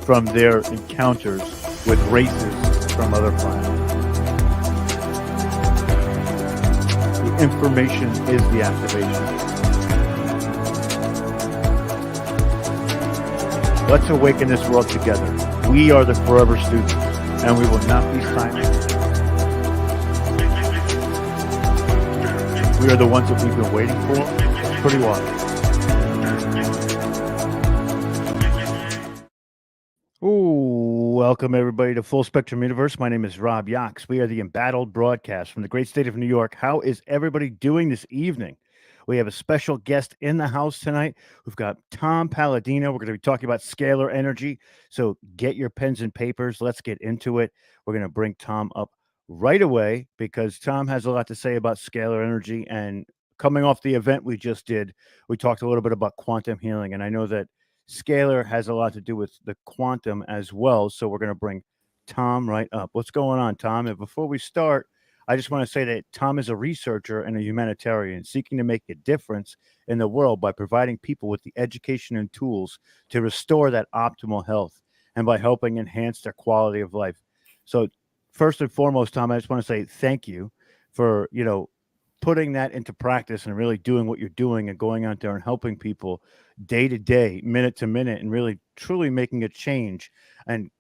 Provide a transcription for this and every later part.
from their encounters with races from other planets. The information is the activation. Let's awaken this world together. We are the forever students, and we will not be silent. We are the ones that we've been waiting for. It's pretty wild. Ooh, welcome everybody to Full Spectrum Universe. My name is Rob Yox. We are the Embattled Broadcast from the great state of New York. How is everybody doing this evening? We have a special guest in the house tonight. We've got Tom Paladino. We're going to be talking about scalar energy. So get your pens and papers. Let's get into it. We're going to bring Tom up right away because Tom has a lot to say about scalar energy. And coming off the event we just did, we talked a little bit about quantum healing. And I know that scalar has a lot to do with the quantum as well. So we're going to bring Tom right up. What's going on, Tom? And before we start, I just want to say that Tom is a researcher and a humanitarian seeking to make a difference in the world by providing people with the education and tools to restore that optimal health and by helping enhance their quality of life. So first and foremost, Tom, I just want to say thank you for, putting that into practice and really doing what you're doing and going out there and helping people day to day, minute to minute, and really truly making a change and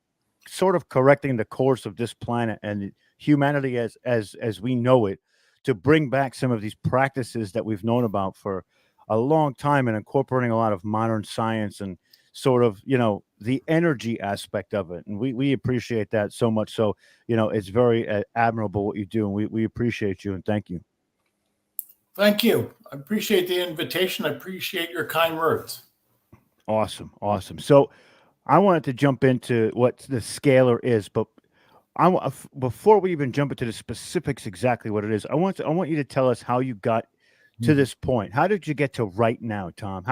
sort of correcting the course of this planet and humanity as we know it, to bring back some of these practices that we've known about for a long time and incorporating a lot of modern science and sort of the energy aspect of it. And we appreciate that so much. So it's very admirable what you do, and we appreciate you and thank you. Thank you. I appreciate the invitation. I appreciate your kind words. Awesome. So I wanted to jump into what the scalar is, but before we even jump into the specifics exactly what it is, I want you to tell us how you got to this point. How did you get to right now, Tom?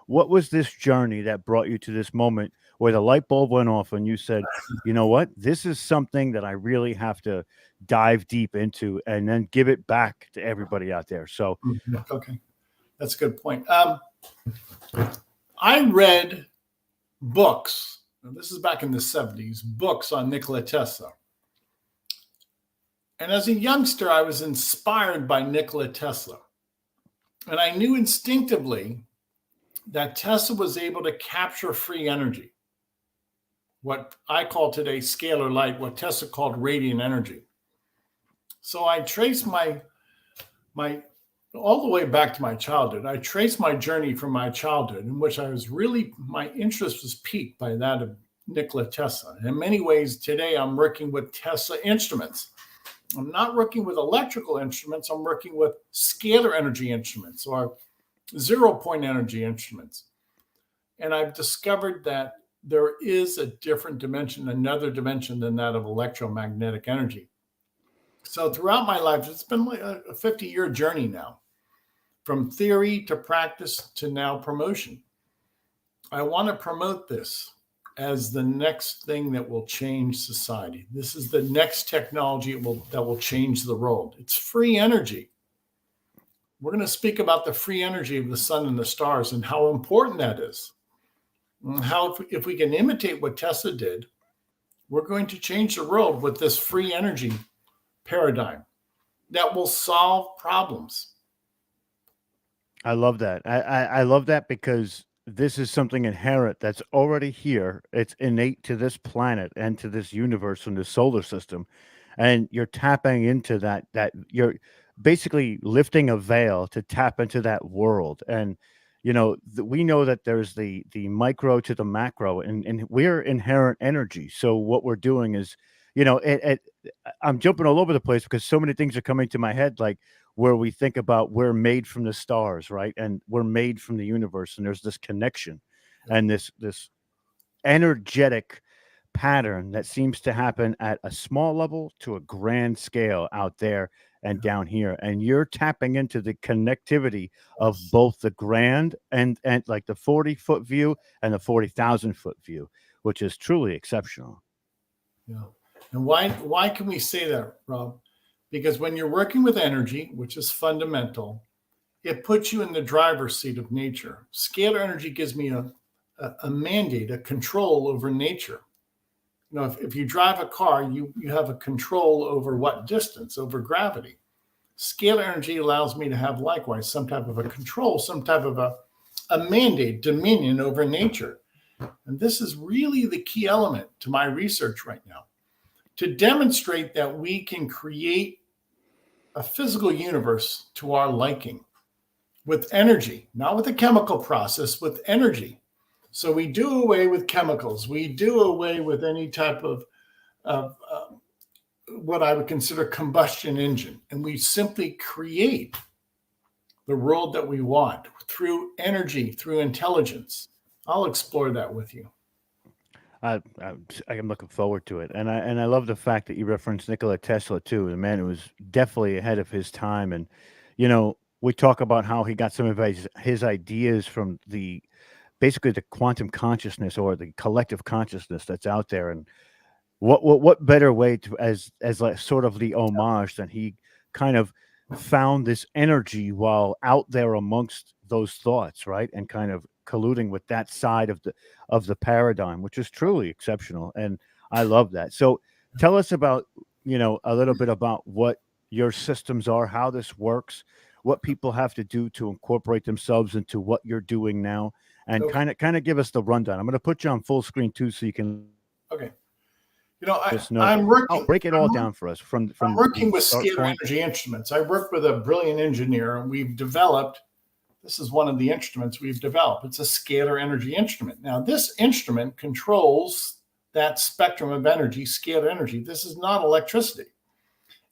What was this journey that brought you to this moment where the light bulb went off and you said, you know what, this is something that I really have to dive deep into and then give it back to everybody out there. So, okay, that's a good point. I read books. This is back in the 70s, books on Nikola Tesla. And as a youngster, I was inspired by Nikola Tesla. And I knew instinctively that Tesla was able to capture free energy, what I call today scalar light, what Tesla called radiant energy. So I traced my all the way back to my childhood. I traced my journey from my childhood, in which my interest was piqued by that of Nikola Tesla. In many ways, today I'm working with Tesla instruments. I'm not working with electrical instruments. I'm working with scalar energy instruments or 0-point energy instruments. And I've discovered that there is a different dimension, another dimension than that of electromagnetic energy. So throughout my life, it's been like a 50-year journey now, from theory to practice to now promotion. I want to promote this as the next thing that will change society. This is the next technology that will change the world. It's free energy. We're going to speak about the free energy of the sun and the stars and how important that is. And how if we can imitate what Tesla did, we're going to change the world with this free energy paradigm that will solve problems. I love that. I love that because this is something inherent that's already here. It's innate to this planet and to this universe and the solar system. And you're tapping into that you're basically lifting a veil to tap into that world. And we know that there's the micro to the macro, and we're inherent energy. So what we're doing is, I'm jumping all over the place because so many things are coming to my head, like where we think about we're made from the stars, right? And we're made from the universe, and there's this connection and this energetic pattern that seems to happen at a small level to a grand scale out there and down here. And you're tapping into the connectivity of both the grand and like the 40-foot view and the 40,000-foot view, which is truly exceptional. Yeah. And why can we say that, Rob? Because when you're working with energy, which is fundamental, it puts you in the driver's seat of nature. Scalar energy gives me a mandate, a control over nature. You know, if you drive a car, you have a control over what distance, over gravity. Scalar energy allows me to have likewise some type of a control, some type of a mandate, dominion over nature. And this is really the key element to my research right now, to demonstrate that we can create a physical universe to our liking with energy, not with a chemical process, with energy. So we do away with chemicals. We do away with any type of what I would consider combustion engine. And we simply create the world that we want through energy, through intelligence. I'll explore that with you. I, I'm looking forward to it, and I love the fact that you referenced Nikola Tesla too, the man who was definitely ahead of his time. And we talk about how he got some of his ideas from the basically the quantum consciousness or the collective consciousness that's out there. And what better way to as like sort of the homage than he kind of found this energy while out there amongst those thoughts, right? And kind of colluding with that side of the paradigm, which is truly exceptional. And I love that. So tell us about, a little bit about what your systems are, how this works, what people have to do to incorporate themselves into what you're doing now, and Okay. kind of give us the rundown. I'm going to put you on full screen too, so you can Okay. I'm working. I'll break it all down for us from I'm working the with start scalar point. energy instruments. I work with a brilliant engineer, and we've developed. This is one of the instruments we've developed. It's a scalar energy instrument. Now, this instrument controls that spectrum of energy, scalar energy. This is not electricity.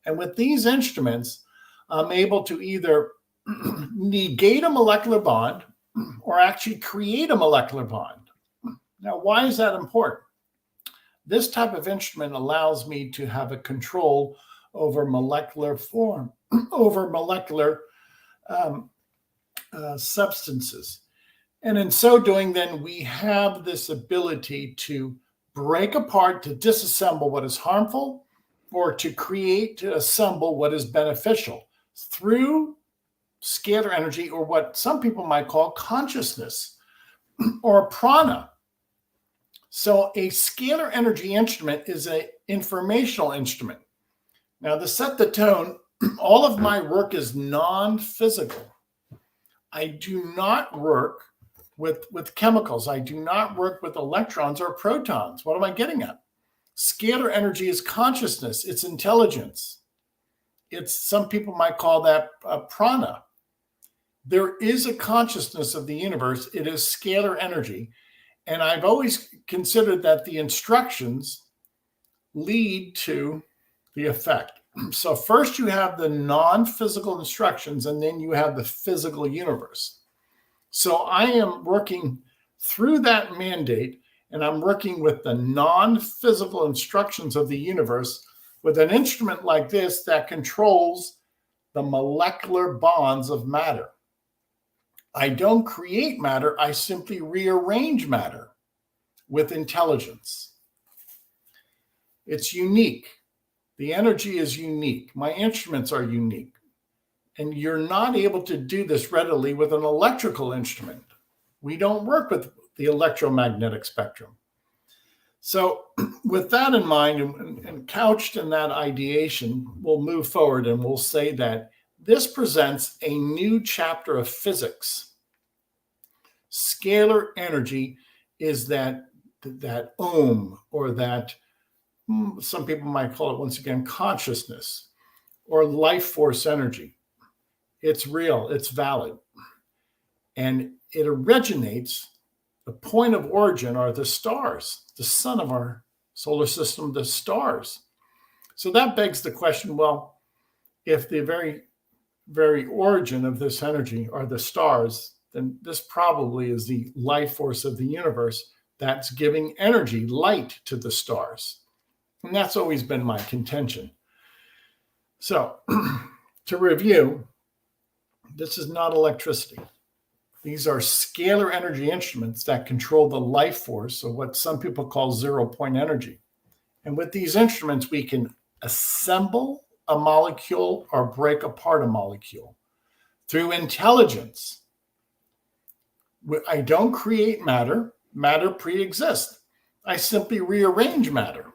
And with these instruments, I'm able to either negate a molecular bond or actually create a molecular bond. Now, why is that important? This type of instrument allows me to have a control over molecular form, over molecular substances. And in so doing, then we have this ability to break apart, to disassemble what is harmful, or to create, to assemble what is beneficial through scalar energy, or what some people might call consciousness or prana. So a scalar energy instrument is an informational instrument. Now, to set the tone, all of my work is non-physical. I do not work with chemicals. I do not work with electrons or protons. What am I getting at? Scalar energy is consciousness. It's intelligence. Some people might call that prana. There is a consciousness of the universe. It is scalar energy. And I've always considered that the instructions lead to the effect. So first you have the non-physical instructions, and then you have the physical universe. So I am working through that mandate, and I'm working with the non-physical instructions of the universe with an instrument like this that controls the molecular bonds of matter. I don't create matter, I simply rearrange matter with intelligence. It's unique. The energy is unique. My instruments are unique. And you're not able to do this readily with an electrical instrument. We don't work with the electromagnetic spectrum. So with that in mind and couched in that ideation, we'll move forward and we'll say that this presents a new chapter of physics. Scalar energy is that ohm, or that, some people might call it, once again, consciousness or life force energy. It's real, it's valid. And it originates, the point of origin are the stars, the sun of our solar system, the stars. So that begs the question, well, if the very, very origin of this energy are the stars, then this probably is the life force of the universe that's giving energy, light to the stars. And that's always been my contention. So to review, this is not electricity. These are scalar energy instruments that control the life force, or what some people call zero-point energy. And with these instruments, we can assemble a molecule or break apart a molecule through intelligence. I don't create matter. matter pre-exists. I simply rearrange matter.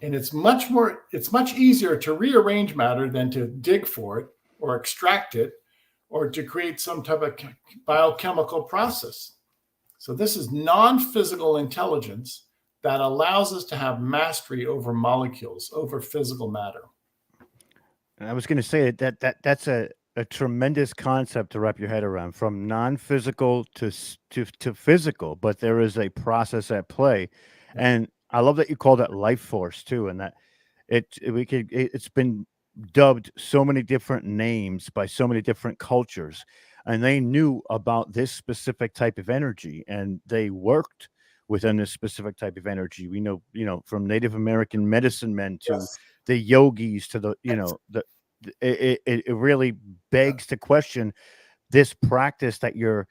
And it's much easier to rearrange matter than to dig for it or extract it or to create some type of biochemical process. So this is non-physical intelligence that allows us to have mastery over molecules, over physical matter. And I was going to say that's a tremendous concept to wrap your head around, from non-physical to physical, but there is a process at play. Yeah. And I love that you call that life force too, and that it's been dubbed so many different names by so many different cultures, and they knew about this specific type of energy, and they worked within this specific type of energy. We know, from Native American medicine men to Yes. the yogis to the, Yes. it really begs to question this practice that you're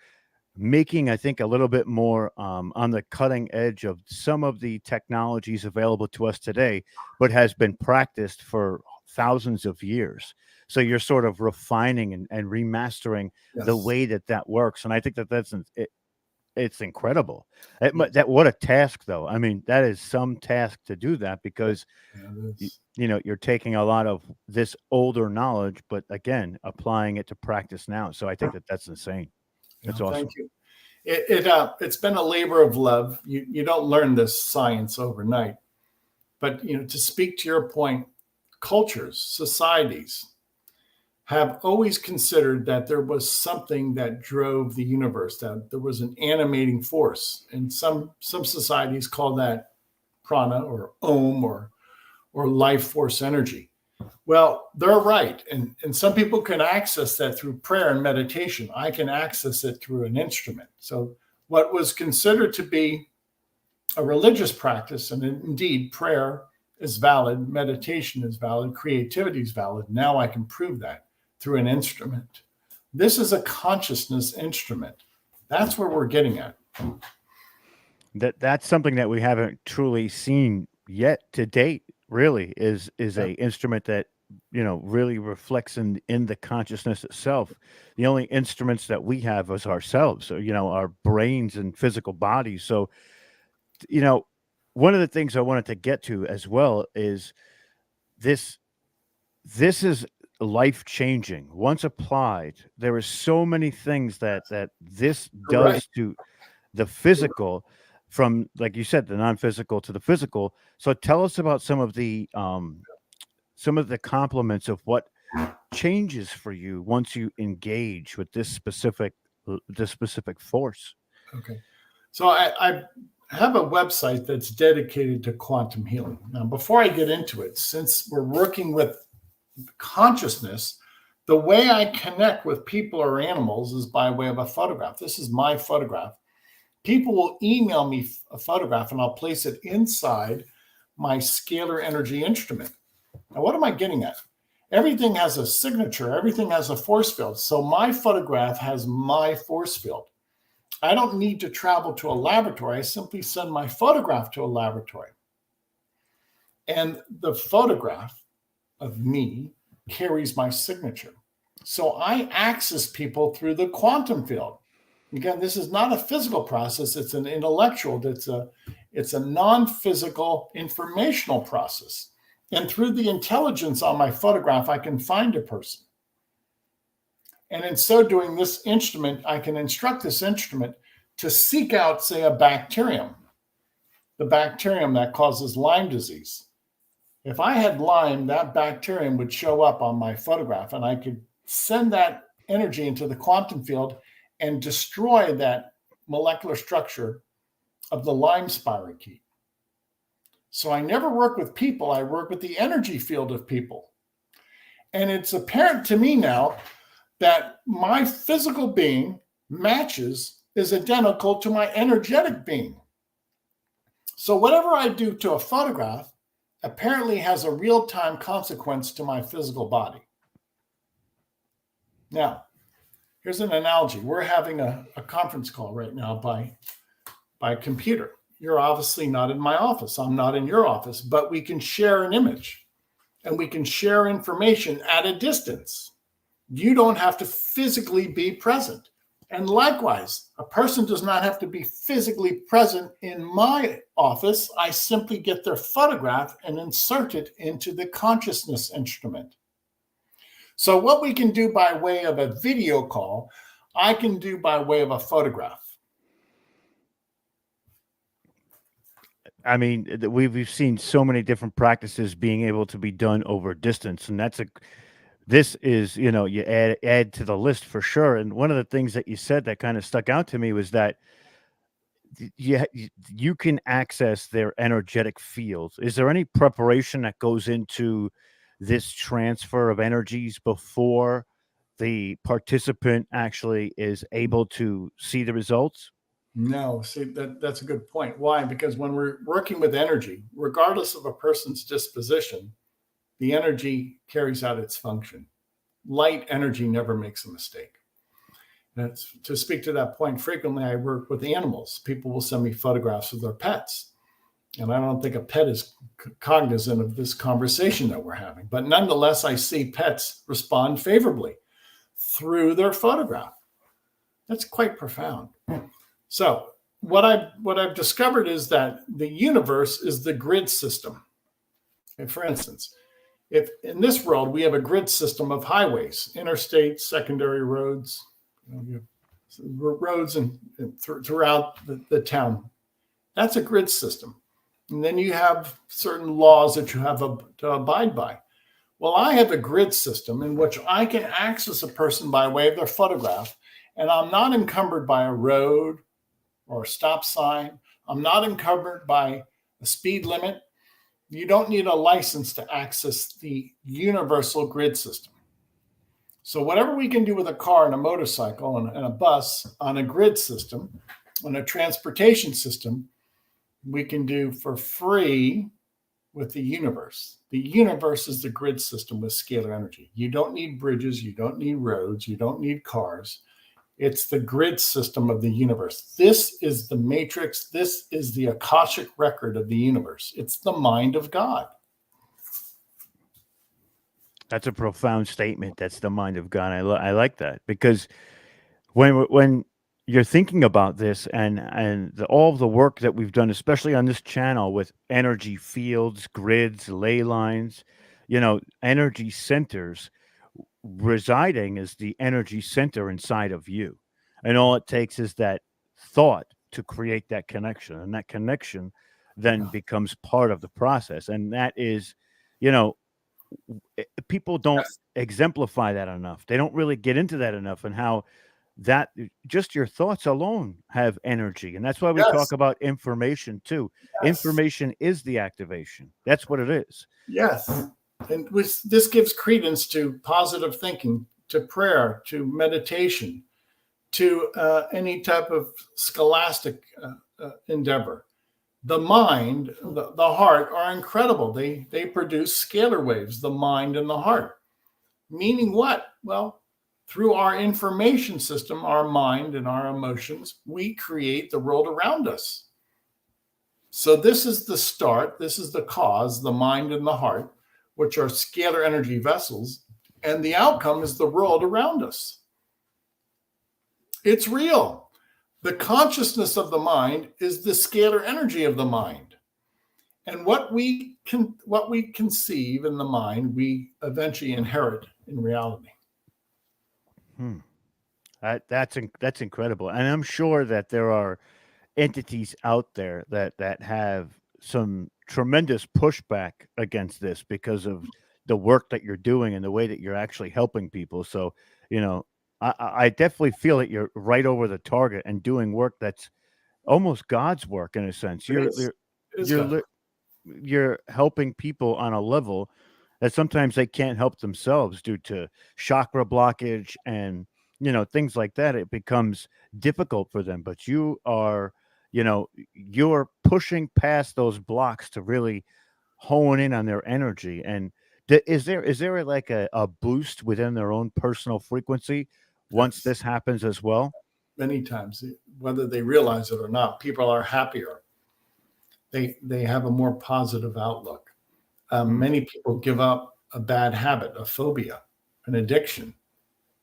making, I think, a little bit more on the cutting edge of some of the technologies available to us today, but has been practiced for thousands of years. So you're sort of refining and remastering the Yes. way that works. And I think it's incredible. Yeah. That what a task, though. I mean, that is some task to do that, because you're taking a lot of this older knowledge, but again, applying it to practice now. So I think that's insane. It's awesome. Thank you. It's been a labor of love. You don't learn this science overnight, but to speak to your point, cultures, societies have always considered that there was something that drove the universe, that there was an animating force, and some societies call that prana or om or life force energy. Well, they're right. And some people can access that through prayer and meditation. I can access it through an instrument. So what was considered to be a religious practice, and indeed prayer is valid, meditation is valid, creativity is valid. Now I can prove that through an instrument. This is a consciousness instrument. That's where we're getting at. That's something that we haven't truly seen yet to date, really, is a instrument that really reflects in the consciousness itself. The only instruments that we have is ourselves, so our brains and physical bodies. So one of the things I wanted to get to as well is this is life changing. Once applied, there are so many things that this does Right. to the physical, from, like you said, the non-physical to the physical. So tell us about some of the complements of what changes for you once you engage with this specific force. Okay. So I have a website that's dedicated to quantum healing. Now, before I get into it, since we're working with consciousness, the way I connect with people or animals is by way of a photograph. This is my photograph. People will email me a photograph and I'll place it inside my scalar energy instrument. Now, what am I getting at? Everything has a signature. Everything has a force field. So my photograph has my force field. I don't need to travel to a laboratory. I simply send my photograph to a laboratory. And the photograph of me carries my signature. So I access people through the quantum field. Again, this is not a physical process. It's an intellectual. It's a non-physical informational process. And through the intelligence on my photograph, I can find a person. And in so doing, this instrument, I can instruct this instrument to seek out, say, a bacterium, the bacterium that causes Lyme disease. If I had Lyme, that bacterium would show up on my photograph, and I could send that energy into the quantum field and destroy that molecular structure of the Lyme spirochete. So I never work with people. I work with the energy field of people. And it's apparent to me now that my physical being is identical to my energetic being. So whatever I do to a photograph apparently has a real-time consequence to my physical body. Now, here's an analogy. We're having a conference call right now by computer. You're obviously not in my office. I'm not in your office, but we can share an image and we can share information at a distance. You don't have to physically be present. And likewise, a person does not have to be physically present in my office. I simply get their photograph and insert it into the consciousness instrument. So what we can do by way of a video call, I can do by way of a photograph. I mean, we've seen so many different practices being able to be done over distance, and this is, you add to the list for sure. And one of the things that you said that kind of stuck out to me was that you can access their energetic fields. Is there any preparation that goes into this transfer of energies before the participant actually is able to see the results? No, see, that's a good point. Why? Because when we're working with energy, regardless of a person's disposition, the energy carries out its function. Light energy never makes a mistake. That's, to speak to that point, frequently I work with animals. People will send me photographs of their pets. And I don't think a pet is cognizant of this conversation that we're having. But nonetheless, I see pets respond favorably through their photograph. That's quite profound. So what I've discovered is that the universe is the grid system. And for instance, if in this world we have a grid system of highways, interstates, secondary roads, roads and throughout the town, that's a grid system. And then you have certain laws that you have to abide by. Well, I have a grid system in which I can access a person by way of their photograph, and I'm not encumbered by a road or a stop sign. I'm not encumbered by a speed limit. You don't need a license to access the universal grid system. So whatever we can do with a car and a motorcycle and a bus on a grid system, on a transportation system, we can do for free with the universe. The universe is the grid system with scalar energy. You don't need bridges. You don't need roads. You don't need cars. It's the grid system of the universe. This is the matrix. This is the Akashic record of the universe. It's the mind of God. That's a profound statement. That's the mind of God. I like that, because when you're thinking about this and all of the work that we've done, especially on this channel with energy fields, grids, ley lines, energy centers, residing is the energy center inside of you. And all it takes is that thought to create that connection. And that connection then becomes part of the process. And that is, you know, people don't Yes. exemplify that enough. They don't really get into that enough, and how that just your thoughts alone have energy. And that's why we talk Yes. about information too. Yes. Information is the activation. That's what it is. Yes. And this gives credence to positive thinking, to prayer, to meditation, to any type of scholastic endeavor. The mind, the heart are incredible. They produce scalar waves, the mind and the heart. Meaning what? Well, through our information system, our mind and our emotions, we create the world around us. So this is the start. This is the cause, the mind and the heart, which are scalar energy vessels. And the outcome is the world around us. It's real. The consciousness of the mind is the scalar energy of the mind. And what we conceive in the mind, we eventually inherit in reality. Hmm. That's incredible. And I'm sure that there are entities out there that have some tremendous pushback against this because of the work that you're doing and the way that you're actually helping people. So, you know, I definitely feel that you're right over the target and doing work that's almost God's work in a sense. It is. It is good. You're helping people on a level that sometimes they can't help themselves due to chakra blockage and things like that. It becomes difficult for them, but you're pushing past those blocks to really hone in on their energy. And is there like a boost within their own personal frequency once Yes. this happens as well? Many times, whether they realize it or not, people are happier. They have a more positive outlook. Hmm. Many people give up a bad habit, a phobia, an addiction,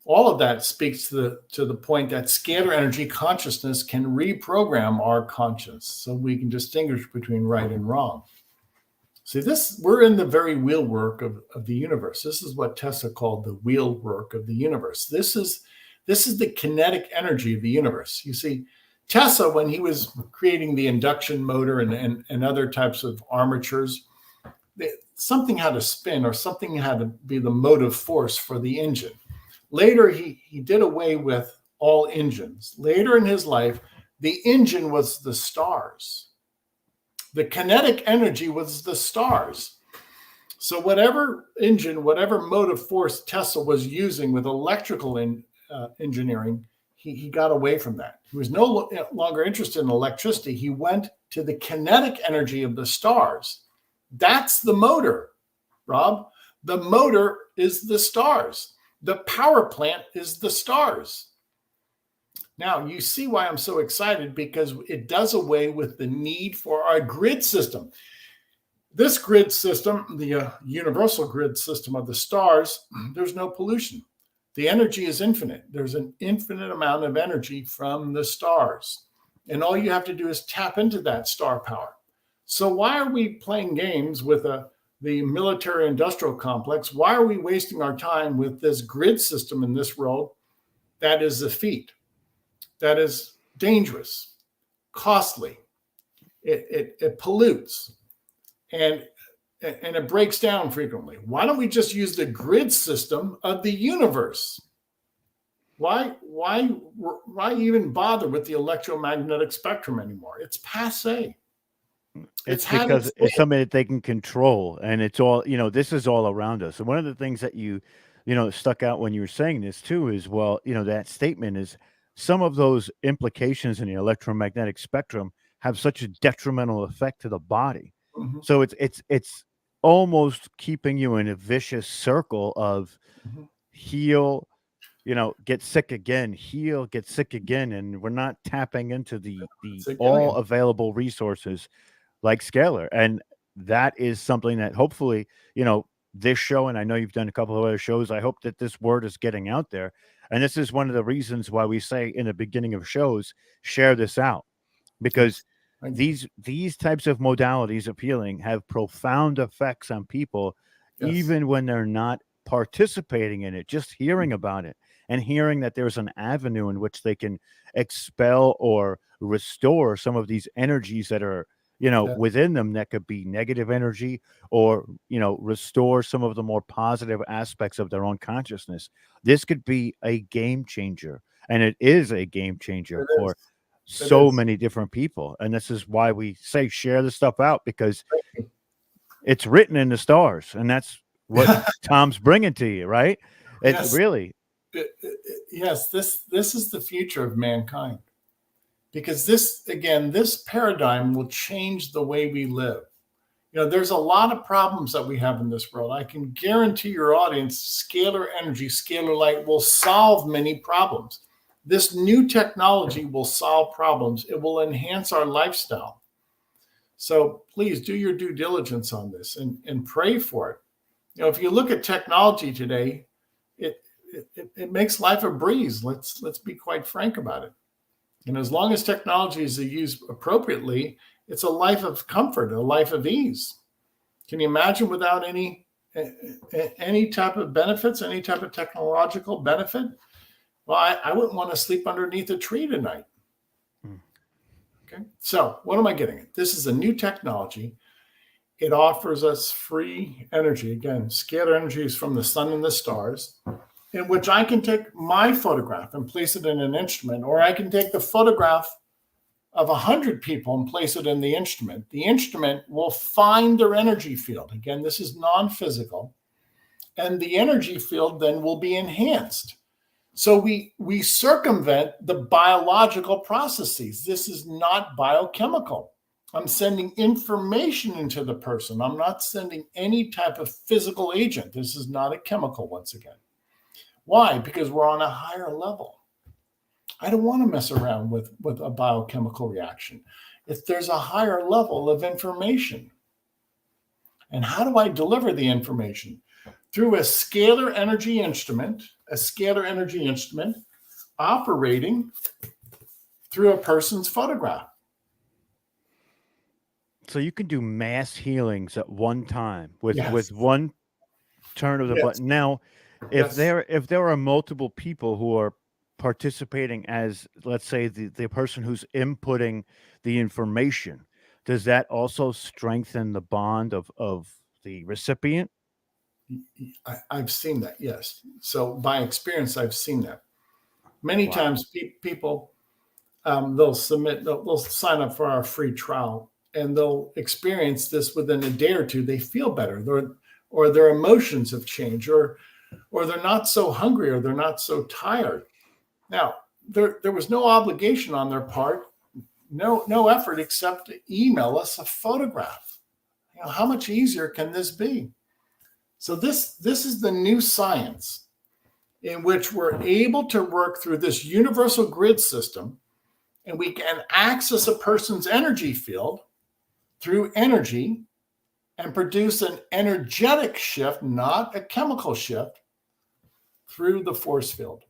All of that speaks to the point that scalar energy consciousness can reprogram our conscience so we can distinguish between right and wrong. See, we're in the very wheelwork of the universe. This is what Tesla called the wheelwork of the universe. This is the kinetic energy of the universe. You see, Tesla, when he was creating the induction motor and other types of armatures, something had to spin or something had to be the motive force for the engine. Later, he did away with all engines. Later in his life, the engine was the stars. The kinetic energy was the stars. So whatever engine, whatever motive force Tesla was using with electrical engineering, he got away from that. He was no longer interested in electricity. He went to the kinetic energy of the stars. That's the motor, Rob. The motor is the stars. The power plant is the stars. Now, you see why I'm so excited, because it does away with the need for our grid system. This grid system, the universal grid system of the stars, there's no pollution. The energy is infinite. There's an infinite amount of energy from the stars. And all you have to do is tap into that star power. So why are we playing games with the military industrial complex? Why are we wasting our time with this grid system in this world that is effete, that is dangerous, costly, it pollutes, and it breaks down frequently? Why don't we just use the grid system of the universe? Why even bother with the electromagnetic spectrum anymore? It's passé. It's because it's something that they can control, and it's all, this is all around us. And one of the things that stuck out when you were saying this too is, well, that statement is some of those implications in the electromagnetic spectrum have such a detrimental effect to the body. Mm-hmm. So it's almost keeping you in a vicious circle of heal, get sick again, heal, get sick again, and we're not tapping into the all available resources like Scalar. And that is something that hopefully, this show, and I know you've done a couple of other shows, I hope that this word is getting out there. And this is one of the reasons why we say in the beginning of shows, share this out, because these types of modalities of healing have profound effects on people, even when they're not participating in it, just hearing about it and hearing that there's an avenue in which they can expel or restore some of these energies that are within them, that could be negative energy, or restore some of the more positive aspects of their own consciousness. This could be a game changer, and it is a game changer for so many different people. And this is why we say share this stuff out, because it's written in the stars, and that's what Tom's bringing to you, right? It's really yes, this is the future of mankind. Because this paradigm will change the way we live. There's a lot of problems that we have in this world. I can guarantee your audience, scalar energy, scalar light will solve many problems. This new technology will solve problems. It will enhance our lifestyle. So please do your due diligence on this and pray for it. If you look at technology today, it makes life a breeze. Let's be quite frank about it. And as long as technology is used appropriately, it's a life of comfort, a life of ease. Can you imagine without any type of benefits, any type of technological benefit? Well, I wouldn't want to sleep underneath a tree tonight. Okay. So what am I getting at? This is a new technology. It offers us free energy. Again, scalar energy is from the sun and the stars, in which I can take my photograph and place it in an instrument, or I can take the photograph of 100 people and place it in the instrument. The instrument will find their energy field. Again, this is non-physical. And the energy field then will be enhanced. So we circumvent the biological processes. This is not biochemical. I'm sending information into the person. I'm not sending any type of physical agent. This is not a chemical, once again. Why? Because we're on a higher level. I don't want to mess around with a biochemical reaction. If there's a higher level of information. And how do I deliver the information? Through a scalar energy instrument a scalar energy instrument operating through a person's photograph. So you can do mass healings at one time with Yes. one turn of the Yes. button. Now, Yes. if there are multiple people who are participating as, let's say, the person who's inputting the information, does that also strengthen the bond of the recipient? I've seen that. Yes. So by experience, I've seen that. Many Wow. times people, they'll sign up for our free trial and they'll experience this within a day or two. They feel better, or their emotions have changed, or they're not so hungry, or they're not so tired. Now, there was no obligation on their part, no effort except to email us a photograph. How much easier can this be? So this is the new science in which we're able to work through this universal grid system, and we can access a person's energy field through energy and produce an energetic shift, not a chemical shift, through the force field.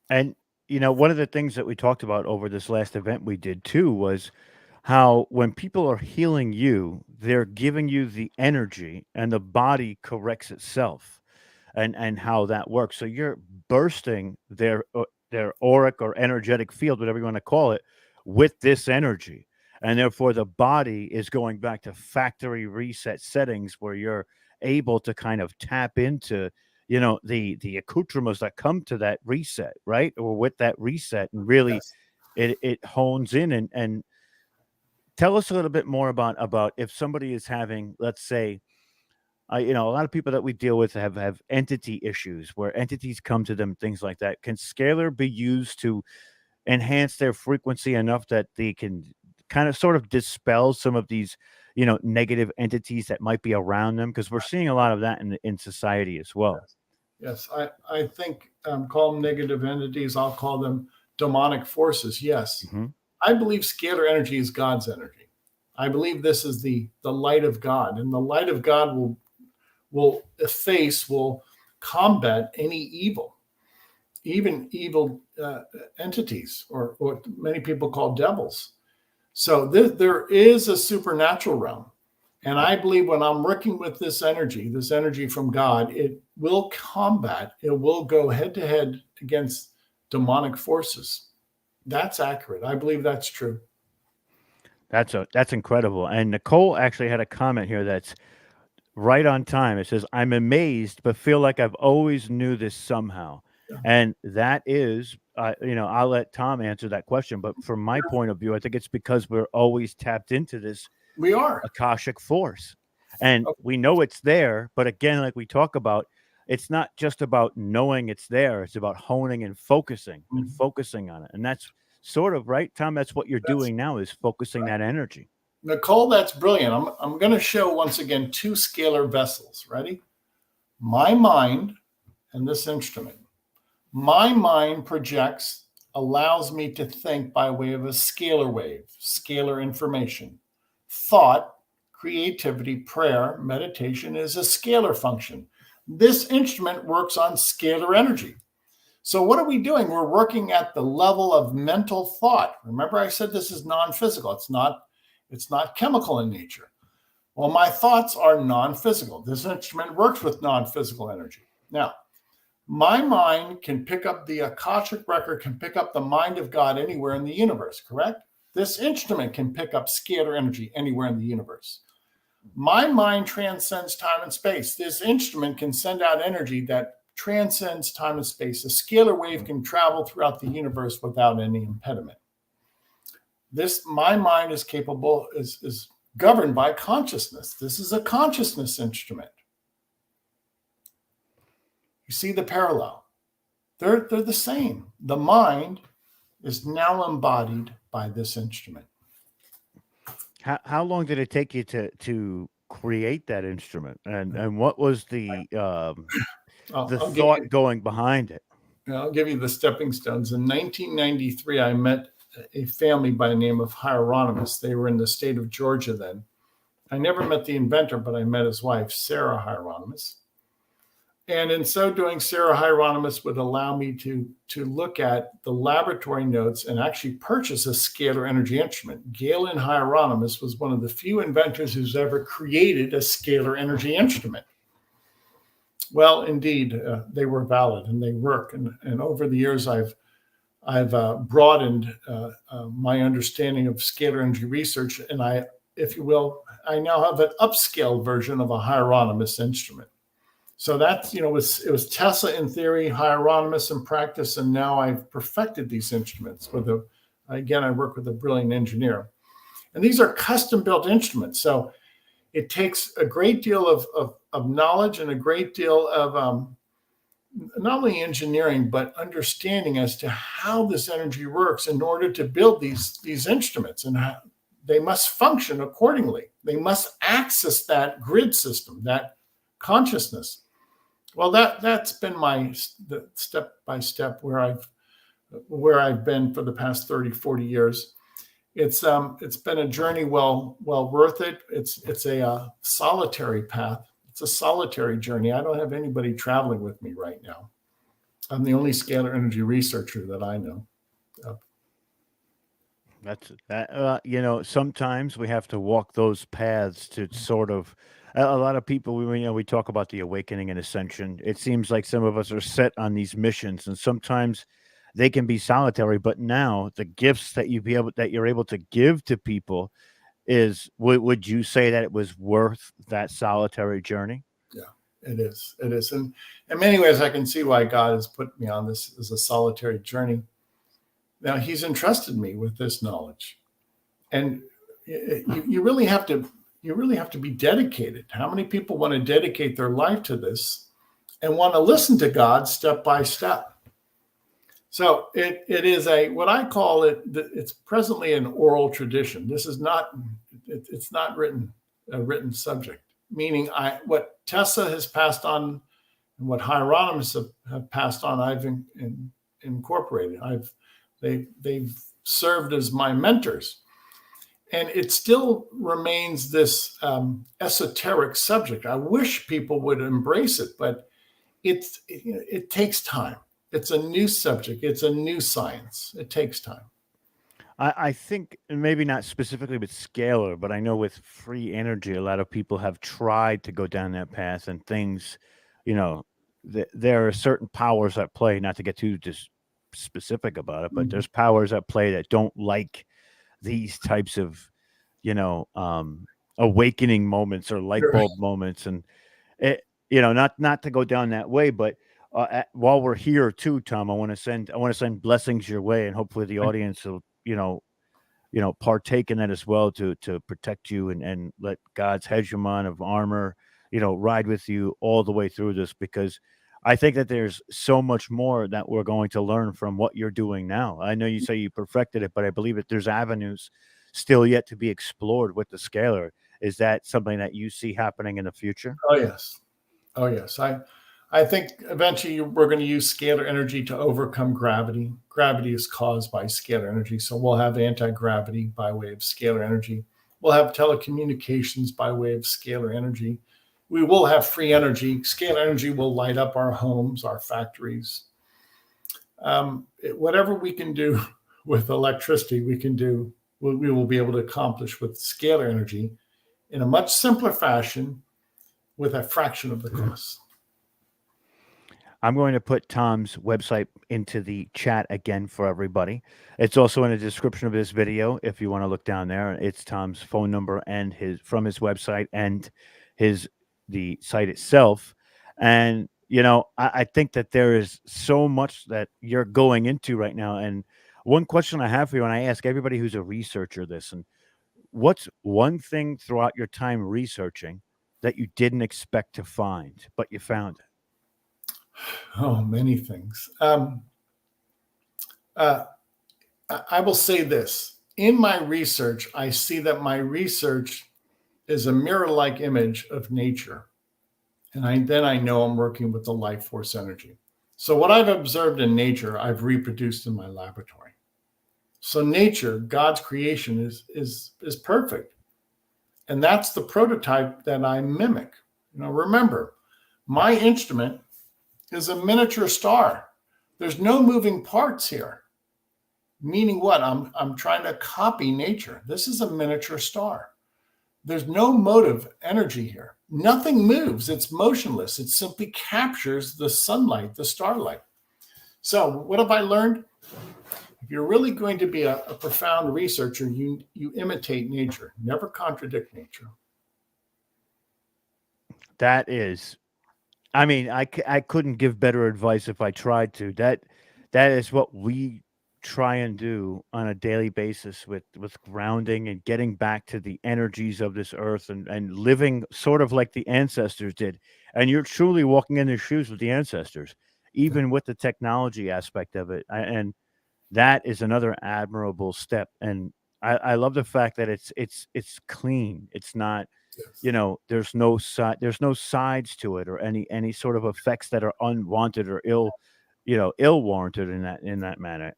And one of the things that we talked about over this last event we did too was how when people are healing you, they're giving you the energy and the body corrects itself. And how that works. So you're bursting their auric or energetic field, whatever you want to call it, with this energy, and therefore the body is going back to factory reset settings where you're able to kind of tap into the accoutrements that come to that reset, right? Or with that reset, and really Yes. it hones in. And tell us a little bit more about if somebody is having, let's say, a lot of people that we deal with have entity issues where entities come to them, things like that. Can scalar be used to enhance their frequency enough that they can kind of sort of dispel some of these, negative entities that might be around them? Because we're seeing a lot of that in society as well. Yes, I think call them negative entities. I'll call them demonic forces. Yes, Hmm. I believe scalar energy is God's energy. I believe this is the light of God, and the light of God will combat any evil, even evil entities, or what many people call devils. So there is a supernatural realm. And I believe when I'm working with this energy from God, it will combat, it will go head to head against demonic forces. That's accurate. I believe that's true. That's incredible. And Nicole actually had a comment here that's right on time. It says, "I'm amazed, but feel like I've always knew this somehow." Yeah. And that is, I'll let Tom answer that question. But from my point of view, I think it's because we're always tapped into this We are. Akashic force. And Oh, we know it's there. But again, like we talk about, it's not just about knowing it's there, it's about honing and mm, focusing on it. And that's sort of right, Tom. That's what you're that's doing now is focusing right. that energy. Nicole, that's brilliant. I'm going to show once again two scalar vessels. Ready? My mind and this instrument. My mind projects, allows me to think by way of a scalar wave, scalar information. Thought, creativity, prayer, meditation is a scalar function. This instrument works on scalar energy. So, what are we doing? We're working at the level of mental thought. Remember, I said this is non-physical. It's not chemical in nature. Well, my thoughts are non-physical. This instrument works with non-physical energy. Now, my mind can pick up the Akashic record, can pick up the mind of God anywhere in the universe, correct? This instrument can pick up scalar energy anywhere in the universe. My mind transcends time and space. This instrument can send out energy that transcends time and space. A scalar wave can travel throughout the universe without any impediment. My mind is capable, is governed by consciousness. This is a consciousness instrument. You see the parallel. They're the same. The mind is now embodied by this instrument. How long did it take you to create that instrument? And what was the I'll thought going behind it? give you the stepping stones. In 1993, I met a family by the name of Hieronymus. They were in the state of Georgia then. I never met the inventor, but I met his wife, Sarah Hieronymus. And in so doing, Sarah Hieronymus would allow me to look at the laboratory notes and actually purchase a scalar energy instrument. Galen Hieronymus was one of the few inventors who's ever created a scalar energy instrument. Well, indeed, they were valid and they work. And over the years, I've broadened my understanding of scalar energy research, and I, if you will, I now have an upscale version of a Hieronymus instrument. So that's, it was Tesla in theory, Hieronymus in practice, and now I've perfected these instruments again, I work with a brilliant engineer. And these are custom built instruments. So it takes a great deal of knowledge and a great deal of not only engineering, but understanding as to how this energy works in order to build these instruments, and how they must function accordingly. They must access that grid system, that consciousness. Well, that's been the step by step where I've been for the past 30, 40 years. It's been a journey well worth it. It's a solitary path. It's a solitary journey. I don't have anybody traveling with me right now. I'm the only scalar energy researcher that I know. That's that. Sometimes we have to walk those paths to sort of. A lot of people, we talk about the awakening and ascension. It seems like some of us are set on these missions, and sometimes they can be solitary. But now the gifts that you're able to give to people is. Would you say that it was worth that solitary journey? Yeah, it is. It is, and in many ways, I can see why God has put me on this as a solitary journey. Now, He's entrusted me with this knowledge, and you really have to be dedicated. How many people want to dedicate their life to this and want to listen to God step by step? So it is what I call it. It's presently an oral tradition. This is not. It's not a written subject. Meaning, what Tesla has passed on and what Hieronymus have passed on, I've incorporated. They've served as my mentors. And it still remains this esoteric subject. I wish people would embrace it, but it takes time. It's a new subject. It's a new science. It takes time. I think maybe not specifically with scalar, but I know with free energy, a lot of people have tried to go down that path, and things, there are certain powers at play. Not to get too just specific about it, but there's powers at play that don't like these types of, awakening moments or light bulb moments, and not to go down that way, but while we're here too, Tom, I want to send blessings your way, and hopefully the audience will, partake in that as well to protect you and let God's hegemon of armor, ride with you all the way through this, because I think that there's so much more that we're going to learn from what you're doing now. I know you say you perfected it, but I believe that there's avenues still yet to be explored with the scalar. Is that something that you see happening in the future? Oh, yes. Oh, yes. I think eventually we're going to use scalar energy to overcome gravity. Gravity is caused by scalar energy. So we'll have anti-gravity by way of scalar energy. We'll have telecommunications by way of scalar energy. We will have free energy. Scalar energy will light up our homes, our factories. Whatever we can do with electricity, we will be able to accomplish with scalar energy in a much simpler fashion with a fraction of the cost. I'm going to put Tom's website into the chat again for everybody. It's also in the description of this video if you want to look down there. It's Tom's phone number and his website and the site itself. And I think that there is so much that you're going into right now. And one question I have for you, and I ask everybody who's a researcher this, and what's one thing throughout your time researching that you didn't expect to find, but you found it? Oh, many things. I will say this. In my research, I see that my research is a mirror-like image of nature. And then I know I'm working with the life force energy. So what I've observed in nature, I've reproduced in my laboratory. So nature, God's creation, is perfect. And that's the prototype that I mimic. Remember, my instrument is a miniature star. There's no moving parts here. Meaning what? I'm trying to copy nature. This is a miniature star. There's no motive energy here. Nothing moves. It's motionless. It simply captures the sunlight, the starlight. So what have I learned? If you're really going to be a profound researcher, you imitate nature. Never contradict nature. That is, I mean, I couldn't give better advice if I tried to. That is what we try and do on a daily basis with grounding and getting back to the energies of this earth and living sort of like the ancestors did. And you're truly walking in their shoes with the ancestors, even with the technology aspect of it. And that is another admirable step. And I love the fact that it's clean. It's not, Yes. there's no sides to it or any sort of effects that are unwanted or ill warranted in that manner.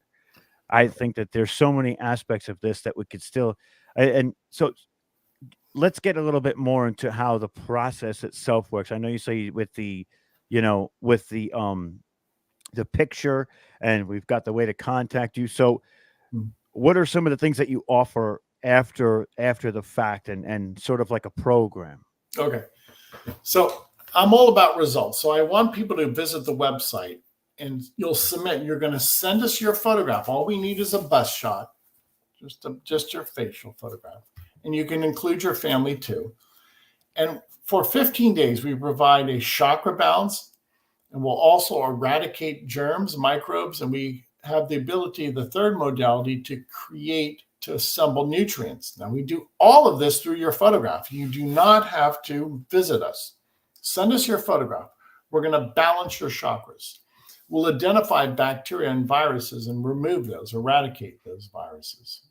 I think that there's so many aspects of this that we could still, and so let's get a little bit more into how the process itself works. I know you say with with the picture, and we've got the way to contact you. So Mm. what are some of the things that you offer after the fact and sort of like a program? Okay. So I'm all about results. So I want people to visit the website and you'll submit. You're going to send us your photograph. All we need is a bust shot, just your facial photograph, and you can include your family too. And for 15 days, we provide a chakra balance, and we'll also eradicate germs, microbes, and we have the ability, the third modality, to assemble nutrients. Now, we do all of this through your photograph. You do not have to visit us. Send us your photograph. We're going to balance your chakras. We'll identify bacteria and viruses and remove those, eradicate those viruses,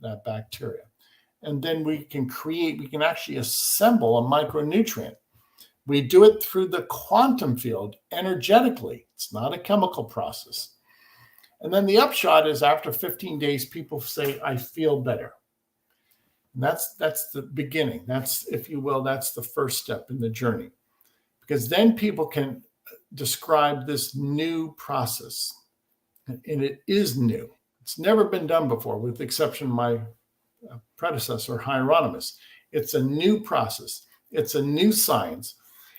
that bacteria. And then we can actually assemble a micronutrient. We do it through the quantum field energetically. It's not a chemical process. And then the upshot is after 15 days, people say, I feel better. And that's the beginning. That's, if you will, that's the first step in the journey. Because then people can describe this new process. And it is new. It's never been done before, with the exception of my predecessor, Hieronymus. It's a new process. It's a new science.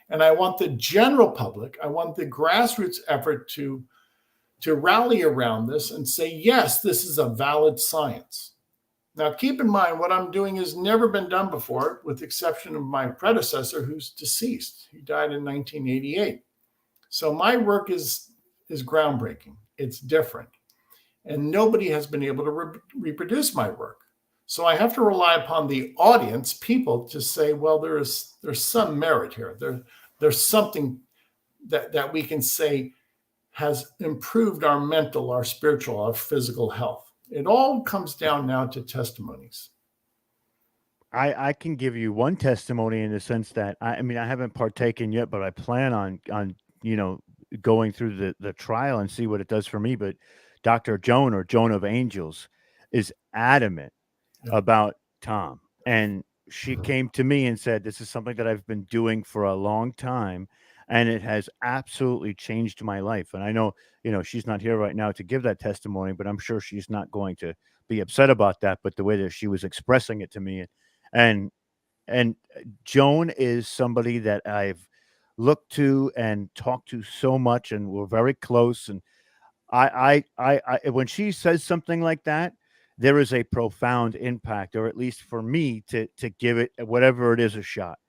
And I want the general public, I want the grassroots effort to rally around this and say, yes, this is a valid science. Now, keep in mind, what I'm doing has never been done before, with the exception of my predecessor, who's deceased. He died in 1988. So my work is groundbreaking. It's different. And nobody has been able to reproduce my work. So I have to rely upon the audience, people, to say, well, there's some merit here. There's something that we can say has improved our mental, our spiritual, our physical health. It all comes down now to testimonies. I can give you one testimony in the sense that I mean I haven't partaken yet, but I plan on going through the trial and see what it does for me. But Dr. Joan, or Joan of Angels, is adamant Yeah. about Tom. And she came to me and said, this is something that I've been doing for a long time, and it has absolutely changed my life. And I know, she's not here right now to give that testimony, but I'm sure she's not going to be upset about that. But the way that she was expressing it to me, and Joan is somebody that I've looked to and talked to so much, and we're very close. And when she says something like that, there is a profound impact, or at least for me to give it whatever it is a shot,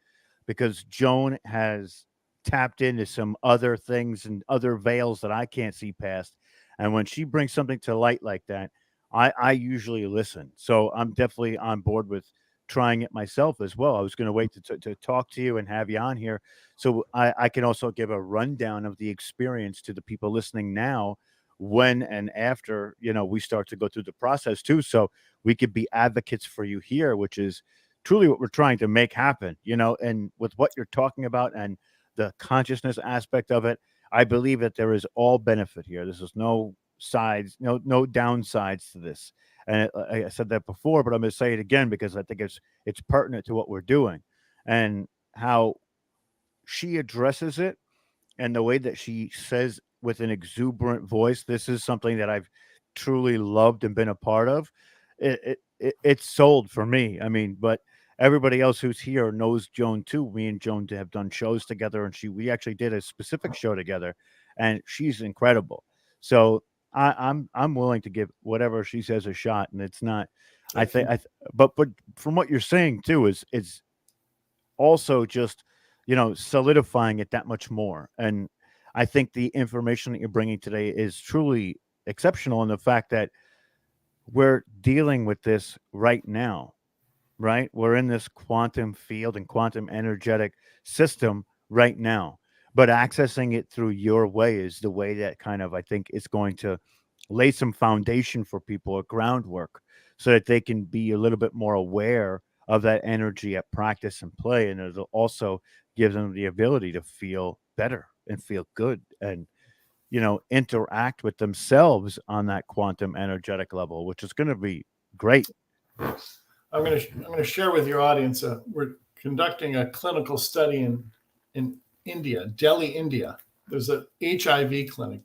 because Joan has tapped into some other things and other veils that I can't see past. And when she brings something to light like that, I usually listen. So I'm definitely on board with trying it myself as well. I was going to wait to talk to you and have you on here so I can also give a rundown of the experience to the people listening now, when and after we start to go through the process too, so we could be advocates for you here, which is truly what we're trying to make happen. And with what you're talking about and the consciousness aspect of it, I believe that there is all benefit here. This is no sides, no downsides to this. And I said that before, but I'm going to say it again because I think it's pertinent to what we're doing and how she addresses it and the way that she says with an exuberant voice, this is something that I've truly loved and been a part of. It's sold for me. I mean, but everybody else who's here knows Joan too. Me and Joan have done shows together, and we actually did a specific show together, and she's incredible. So I'm willing to give whatever she says a shot, and it's not. I Thank think you. but from what you're saying too is also just solidifying it that much more. And I think the information that you're bringing today is truly exceptional in the fact that we're dealing with this right now, right? We're in this quantum field and quantum energetic system right now. But accessing it through your way is the way that kind of, I think, is going to lay some foundation for people, a groundwork, so that they can be a little bit more aware of that energy at practice and play. And it'll also give them the ability to feel better and feel good and, interact with themselves on that quantum energetic level, which is going to be great. I'm going to share with your audience. We're conducting a clinical study in India, Delhi, India. There's a HIV clinic.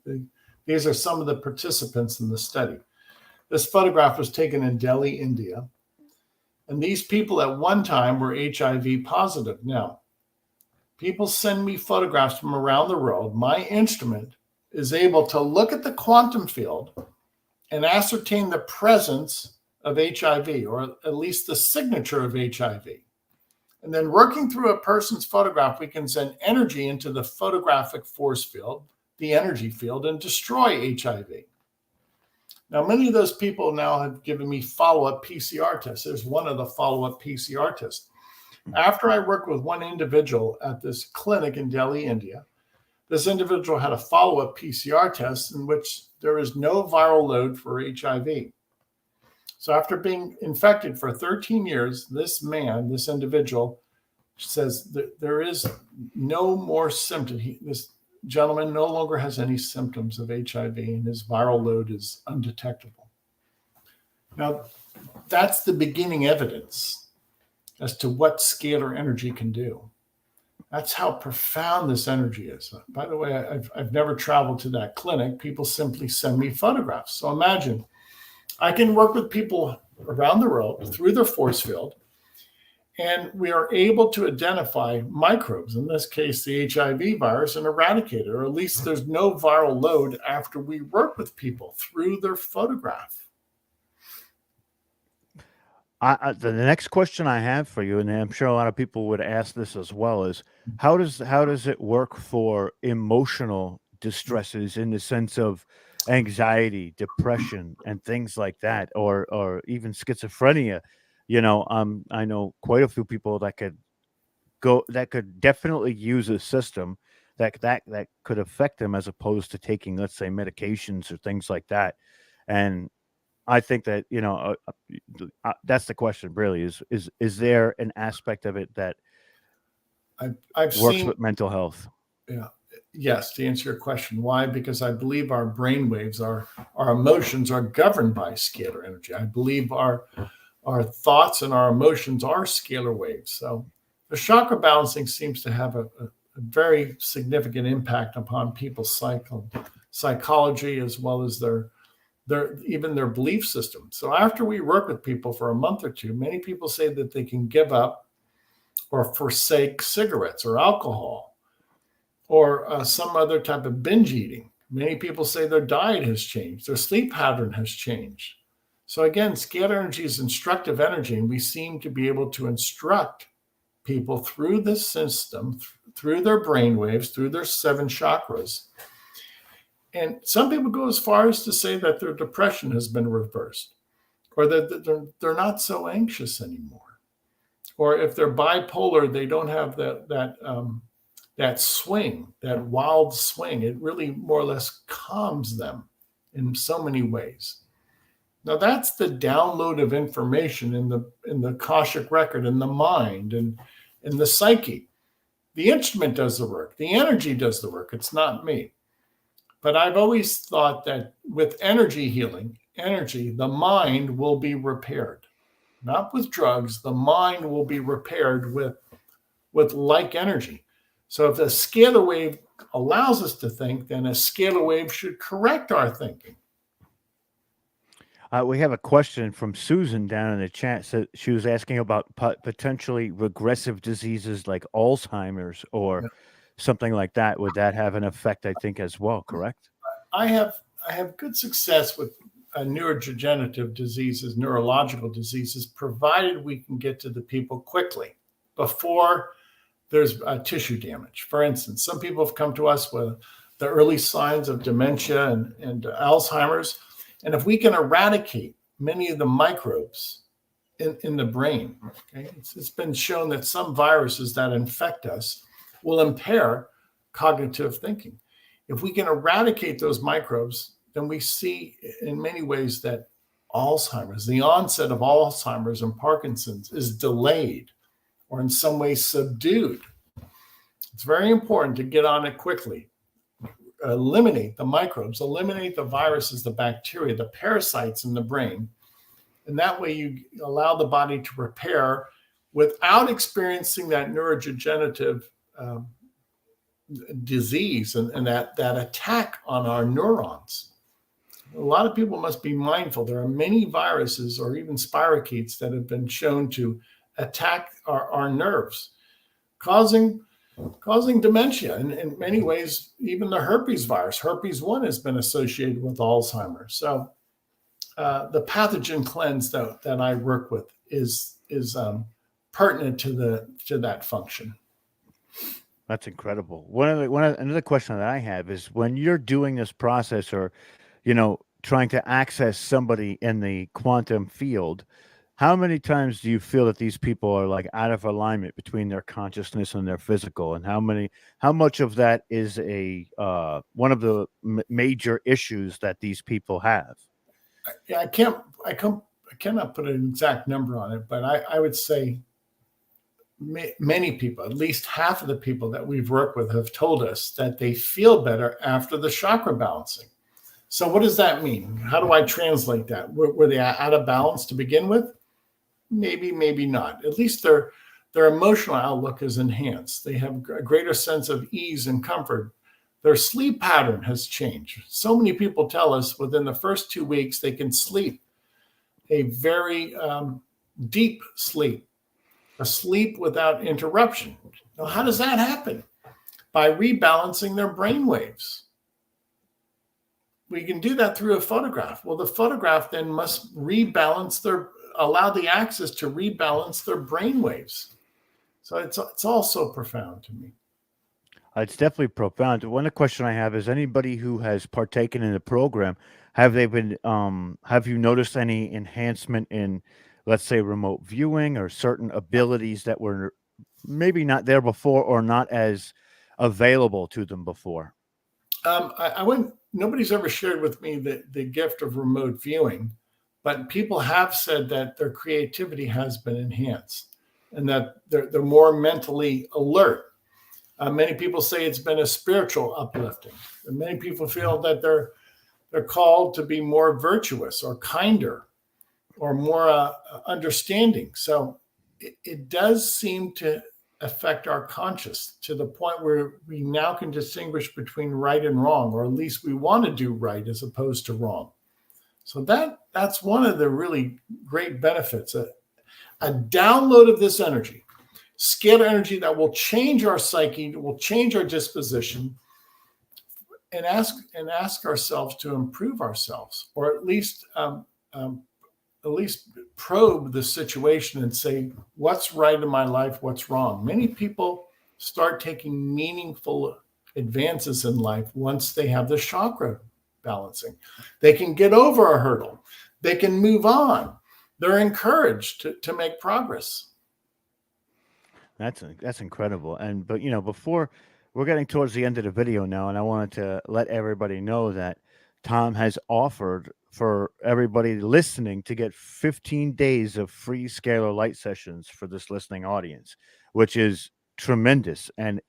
These are some of the participants in the study. This photograph was taken in Delhi, India, and these people at one time were HIV positive. Now, people send me photographs from around the world. My instrument is able to look at the quantum field and ascertain the presence of HIV, or at least the signature of HIV. And then working through a person's photograph, we can send energy into the photographic force field, the energy field, and destroy HIV. Now, many of those people now have given me follow-up PCR tests. There's one of the follow-up PCR tests. After I worked with one individual at this clinic in Delhi, India, this individual had a follow-up PCR test in which there is no viral load for HIV. So after being infected for 13 years, this individual says that there is no more symptom. This gentleman no longer has any symptoms of HIV, and his viral load is undetectable. Now, that's the beginning evidence as to what scalar energy can do. That's how profound this energy is. By the way, I've never traveled to that clinic. People simply send me photographs. So imagine I can work with people around the world through their force field, and we are able to identify microbes, in this case, the HIV virus, and eradicate it, or at least there's no viral load after we work with people through their photograph. The next question I have for you, and I'm sure a lot of people would ask this as well, is how does it work for emotional distresses in the sense of anxiety, depression, and things like that, or even schizophrenia? I know quite a few people that could definitely use a system that could affect them as opposed to taking, let's say, medications or things like that. And I think that that's the question. Really, is there an aspect of it that I've works seen, with mental health? yeah, yes, to answer your question. Why? Because I believe our brain waves, our emotions are governed by scalar energy. I believe our thoughts and our emotions are scalar waves. So the chakra balancing seems to have a very significant impact upon people's psychology, as well as their even their belief system. So after we work with people for a month or two, many people say that they can give up or forsake cigarettes or alcohol or some other type of binge eating. Many people say their diet has changed, their sleep pattern has changed. So again, scalar energy is instructive energy, and we seem to be able to instruct people through this system, through their brain waves, through their 7 chakras. And some people go as far as to say that their depression has been reversed, or that they're not so anxious anymore. Or if they're bipolar, they don't have that swing, that wild swing. It really more or less calms them in so many ways. Now that's the download of information in the Akashic record, in the mind, and in the psyche. The instrument does the work. The energy does the work. It's not me. But I've always thought that with energy healing, the mind will be repaired. Not with drugs, the mind will be repaired with like energy. So if the scalar wave allows us to think, then a scalar wave should correct our thinking. We have a question from Susan down in the chat. So she was asking about potentially regressive diseases like Alzheimer's or something like that. Would that have an effect, I think, as well, correct? I have good success with neurodegenerative diseases, neurological diseases, provided we can get to the people quickly before there's tissue damage. For instance, some people have come to us with the early signs of dementia and Alzheimer's. And if we can eradicate many of the microbes in the brain, okay, it's been shown that some viruses that infect us will impair cognitive thinking. If we can eradicate those microbes, then we see in many ways that Alzheimer's, the onset of Alzheimer's and Parkinson's, is delayed or in some way subdued. It's very important to get on it quickly. Eliminate the microbes, eliminate the viruses, the bacteria, the parasites in the brain. And that way you allow the body to repair without experiencing that neurodegenerative disease and that attack on our neurons. A lot of people must be mindful. There are many viruses or even spirochetes that have been shown to attack our nerves, causing dementia. And in many ways, even the herpes virus, herpes 1, has been associated with Alzheimer's. So the pathogen cleanse that I work with is pertinent to that function. That's incredible. Another question that I have is, when you're doing this process, or trying to access somebody in the quantum field, how many times do you feel that these people are like out of alignment between their consciousness and their physical, and how much of that is one of the major issues that these people have? Yeah, I cannot put an exact number on it, but I would say many people, at least half of the people that we've worked with, have told us that they feel better after the chakra balancing. So what does that mean? How do I translate that? Were they out of balance to begin with? Maybe, maybe not. At least their emotional outlook is enhanced. They have a greater sense of ease and comfort. Their sleep pattern has changed. So many people tell us within the first 2 weeks they can sleep a very deep sleep, a sleep without interruption. Now, how does that happen? By rebalancing their brain waves. We can do that through a photograph. Well, the photograph then must allow the axis to rebalance their brain waves. So it's all so profound to me. It's definitely profound. One question I have is, anybody who has partaken in the program, have you noticed any enhancement in, let's say, remote viewing or certain abilities that were maybe not there before or not as available to them before? Nobody's ever shared with me the gift of remote viewing, but people have said that their creativity has been enhanced and that they're more mentally alert. Many people say it's been a spiritual uplifting. And many people feel that they're called to be more virtuous or kinder or more understanding. So it does seem to affect our conscious to the point where we now can distinguish between right and wrong, or at least we want to do right as opposed to wrong. So that's one of the really great benefits, a download of this energy, scalar energy that will change our psyche, will change our disposition, and ask ourselves to improve ourselves, or at least probe the situation and say, what's right in my life, what's wrong. Many people start taking meaningful advances in life once they have the chakra balancing. They can get over a hurdle. They can move on. They're encouraged to make progress. That's incredible. But before, we're getting towards the end of the video now, and I wanted to let everybody know that Tom has offered for everybody listening to get 15 days of free scalar light sessions for this listening audience, which is tremendous. And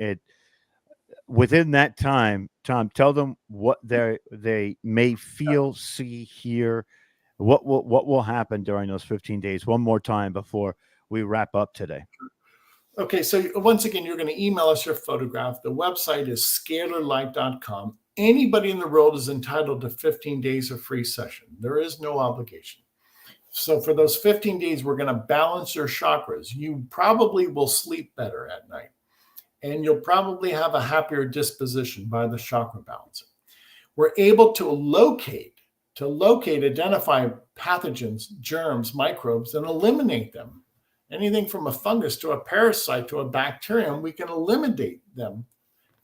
within that time, Tom, tell them what they may feel, see, hear, what will happen during those 15 days one more time before we wrap up today. Okay, so once again, you're going to email us your photograph. The website is scalarlight.com. Anybody in the world is entitled to 15 days of free session. There is no obligation. So for those 15 days, we're going to balance your chakras. You probably will sleep better at night, and you'll probably have a happier disposition by the chakra balancer. We're able to identify pathogens, germs, microbes, and eliminate them. Anything from a fungus to a parasite to a bacterium, we can eliminate them,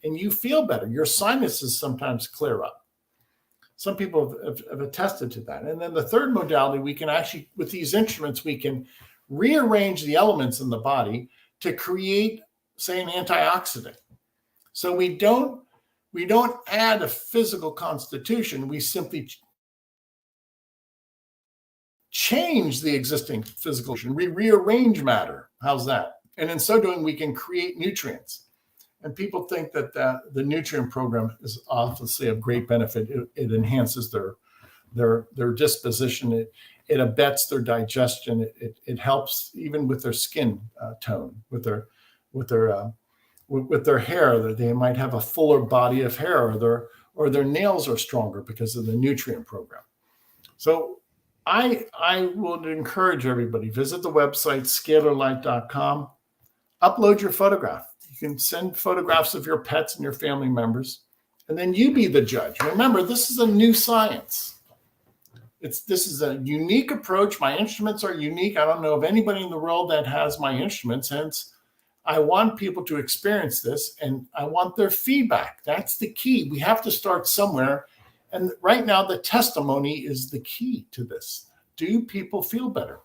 and you feel better. Your sinuses sometimes clear up. Some people have attested to that. And then the third modality, we can actually, with these instruments, we can rearrange the elements in the body to create, say, an antioxidant. So we don't add a physical constitution. We simply change the existing physical. We rearrange matter. How's that? And in so doing, we can create nutrients. And people think that the nutrient program is obviously of great benefit. It enhances their disposition. It abets their digestion. It helps even with their skin tone, with their hair. That they might have a fuller body of hair, or their nails are stronger because of the nutrient program. So I would encourage everybody, visit the website scalarlight.com, upload your photograph. You can send photographs of your pets and your family members, and then you be the judge. Remember, this is a new science. This is a unique approach. My instruments are unique. I don't know of anybody in the world that has my instruments. Hence, I want people to experience this, and I want their feedback. That's the key. We have to start somewhere. And right now, the testimony is the key to this. Do people feel better?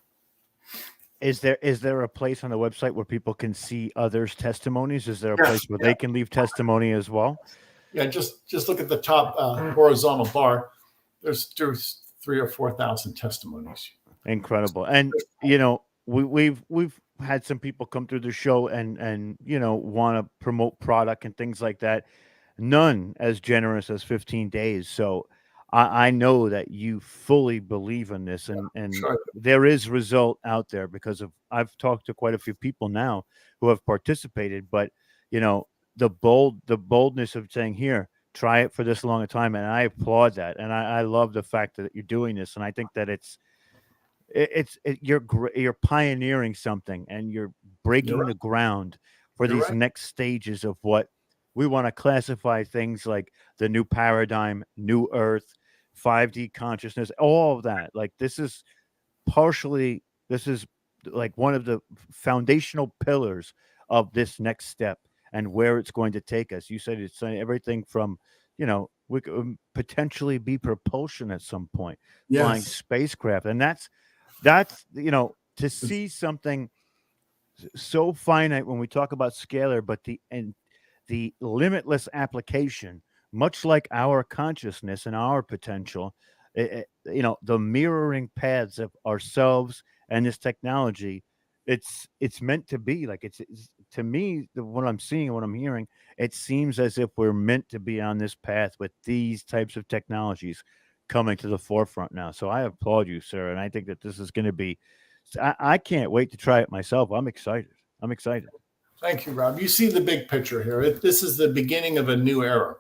Is there a place on the website where people can see others' testimonies? Is there a place where they can leave testimony as well? Yeah, just look at the top horizontal bar. There's 3,000 or 4,000 testimonies. Incredible. And we've had some people come through the show and want to promote product and things like that. None as generous as 15 days. So I know that you fully believe in this, and Sure. there is result out there because I've talked to quite a few people now who have participated, but the boldness of saying, here, try it for this long a time. And I applaud that. And I love the fact that you're doing this. And I think that you're pioneering something, and you're breaking You're the ground for You're these right. next stages of what we want to classify things like the new paradigm, new earth, 5D consciousness, all of that. Like this is like one of the foundational pillars of this next step and where it's going to take us. You said it's everything from, we could potentially be propulsion at some point, flying Yes. spacecraft. And that's to see something so finite when we talk about scalar, but the limitless application, much like our consciousness and our potential, the mirroring paths of ourselves and this technology. It's meant to be like it's to me, what I'm seeing and what I'm hearing, it seems as if we're meant to be on this path with these types of technologies coming to the forefront now. So I applaud you, sir, and I think that this is going to be. I can't wait to try it myself. I'm excited. I'm excited. Thank you, Rob. You see the big picture here. This is the beginning of a new era.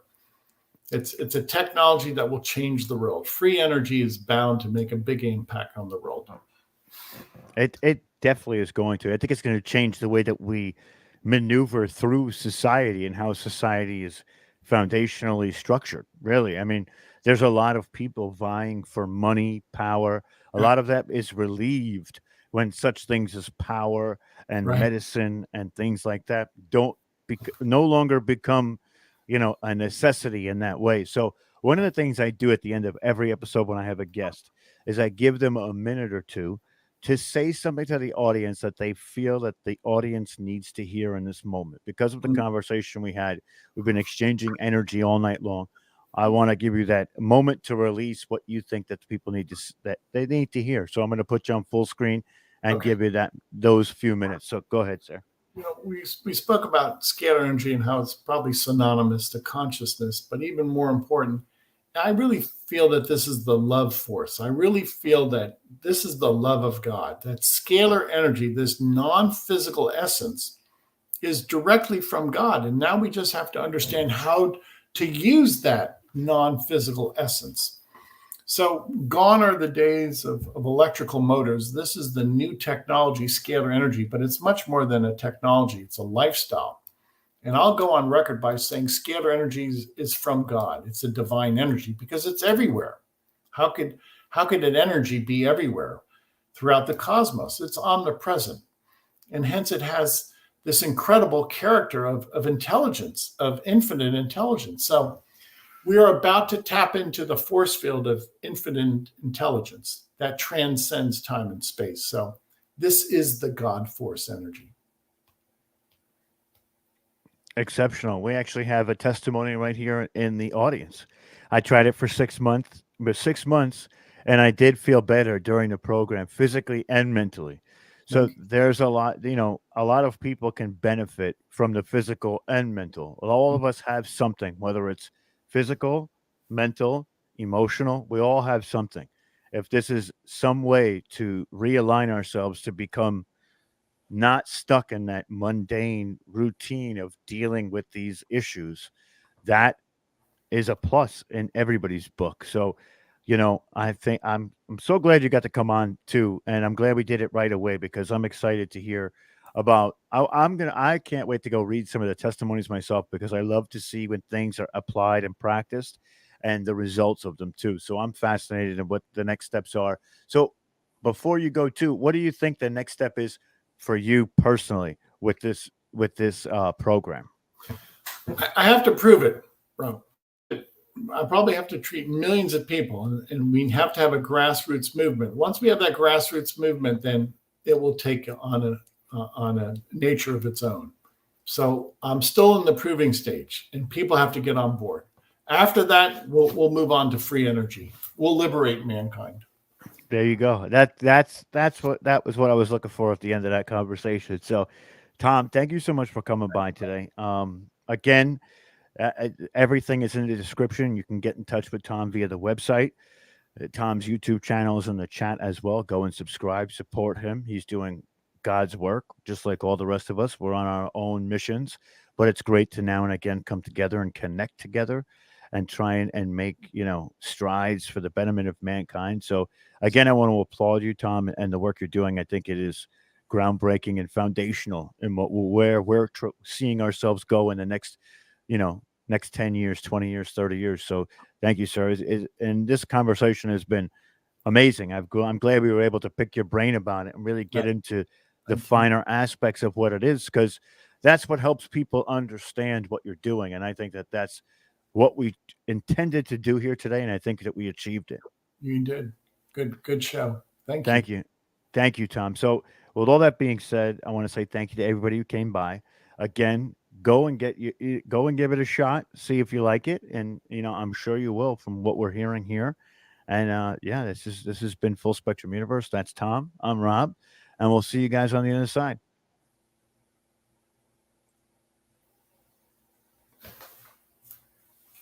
It's a technology that will change the world. Free energy is bound to make a big impact on the world. It definitely is going to. I think it's going to change the way that we maneuver through society and how society is foundationally structured. Really, I mean, there's a lot of people vying for money, power. A lot of that is relieved when such things as power and Right. medicine and things like that don't no longer become, a necessity in that way. So one of the things I do at the end of every episode when I have a guest is I give them a minute or two to say something to the audience that they feel that the audience needs to hear in this moment. Because of the conversation we had, we've been exchanging energy all night long. I want to give you that moment to release what you think that the people that they need to hear. So I'm going to put you on full screen and Okay. give you those few minutes. So go ahead, sir. We spoke about scalar energy and how it's probably synonymous to consciousness, but even more important, I really feel that this is the love force. I really feel that this is the love of God, that scalar energy, this non-physical essence, is directly from God. And now we just have to understand how to use that non physical essence. So, gone are the days of electrical motors. This is the new technology, scalar energy, but it's much more than a technology, it's a lifestyle. And I'll go on record by saying scalar energy is from God. It's a divine energy because it's everywhere. How could an energy be everywhere throughout the cosmos? It's omnipresent. And hence it has this incredible character of intelligence, of infinite intelligence. So we are about to tap into the force field of infinite intelligence that transcends time and space. So this is the God force energy. Exceptional. We actually have a testimony right here in the audience. I tried it for 6 months, but 6 months, and I did feel better during the program, physically and mentally. So Thank you. there's a lot, a lot of people can benefit from the physical and mental. All of us have something, whether it's physical, mental, emotional, we all have something. If this is some way to realign ourselves to become not stuck in that mundane routine of dealing with these issues, that is a plus in everybody's book. So, I think I'm so glad you got to come on too, and I'm glad we did it right away because I'm excited to hear about. I can't wait to go read some of the testimonies myself because I love to see when things are applied and practiced, and the results of them too. So I'm fascinated in what the next steps are. So before you go to, what do you think the next step is for you personally with this program? I have to prove it, bro. I probably have to treat millions of people, and we have to have a grassroots movement. Once we have that grassroots movement, then it will take on a nature of its own. So I'm still in the proving stage, and people have to get on board. After that, we'll move on to free energy. We'll liberate mankind. There you go. That was what I was looking for at the end of that conversation. So, Tom, thank you so much for coming by today. Again, everything is in the description. You can get in touch with Tom via the website. Tom's YouTube channel is in the chat as well. Go and subscribe, support him. He's doing God's work, just like all the rest of us. We're on our own missions, but it's great to now and again come together and connect together and try and make, strides for the betterment of mankind. So again, I want to applaud you, Tom, and the work you're doing. I think it is groundbreaking and foundational in where we're seeing ourselves go in the next, you know, next 10 years, 20 years, 30 years. So thank you, sir. And this conversation has been amazing. I'm glad we were able to pick your brain about it and really get into the Thank you. finer aspects of what it is, because that's what helps people understand what you're doing. And I think that that's what we intended to do here today. And I think that we achieved it. You did. Good show. Thank you. Thank you. Thank you, Tom. So, with all that being said, I want to say thank you to everybody who came by. Again, go and give it a shot, see if you like it, and I'm sure you will from what we're hearing here. And yeah, this has been Full Spectrum Universe. That's Tom. I'm Rob, and we'll see you guys on the other side.